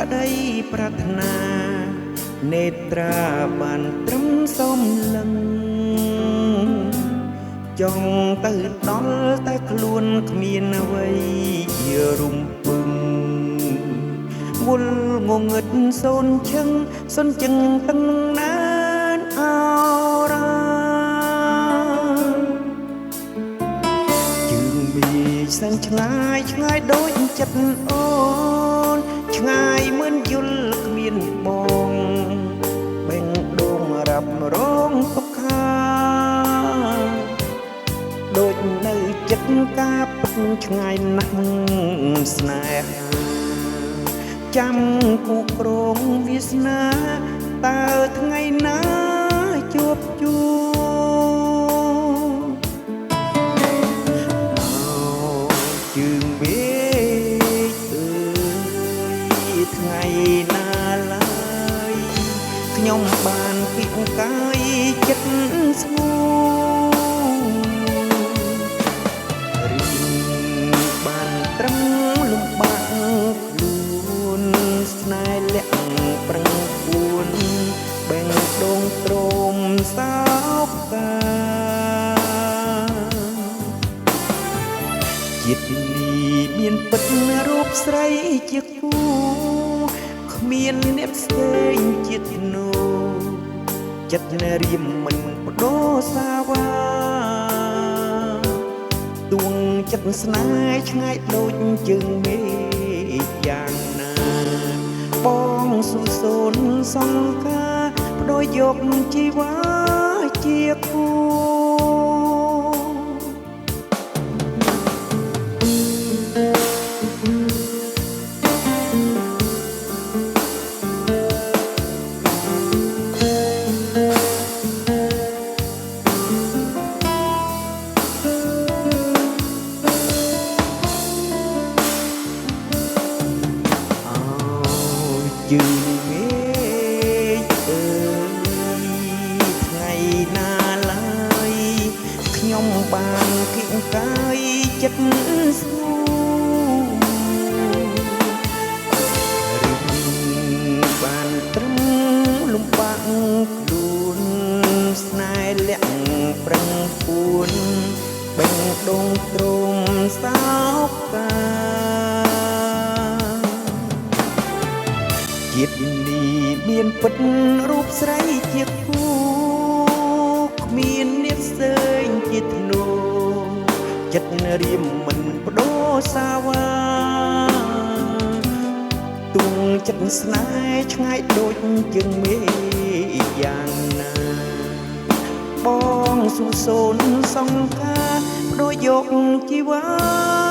ក្តីប្រាថ្នានេត្រាបានត្រឹមសំលឹងចង់ទៅដល់តែខ្លួនគ្មានអ្វីជារំពឹងវល់ងងឹតសូនឈឹងសុនជឹងតឹងណានអរ៉ាជើងមានសែនឆ្ងាយឆ្ងាយដូចចិត្តអូនឆ្ងាយមិនយល់គ្មានបងបេងដូងរាប់រងទុកខាដូចនៅចិត្តការពិតឆ្ងាយណាស់ស្នេហាចាំគូក្រងវាសនាតើថ្ងៃណាជួបជួជើងវាថ្ងៃណាឡើយខ្ញុំបានគិតកាយចិត្តស្ងួនរីបានត្រឹមលំបាកខ្លួនស្នេហ៍លាក់ប្រឹងពួនបេងដូងទ្រមសោកកាជាតិនេះមានពិតរូបស្រីជាគូគ្មានអ្នកផ្សេងជាតិនោះចិត្តរៀមមិនបដូរសាវាទួងចិត្តស្នេហ៍ឆ្ងាយដូចជើងមេឃយ៉ាងណាបងស៊ូសូនសង្កាបដូរយកជីវ៉ាជាគូជើងមេឃអើយថ្ងៃណាឡើយខ្ញុំបានគិតកាយចិត្តស្ងួនរីបានត្រឹមលំបាកខ្លួនស្នេហ៍លាក់ប្រឹងពួនបេងដូងទ្រមសោកកាជាតិនេះមានពិតរូបស្រីជាគូគ្មានអ្នកផ្សេងជាធ្នូចិត្តរៀមមិនបដូរសាវាទួងចិត្តស្នេហ៍ឆ្ងាយដូចជើងមេឃយ៉ាងណាបងស៊ូសូនសង្កាបដូរយកជីវ៉ា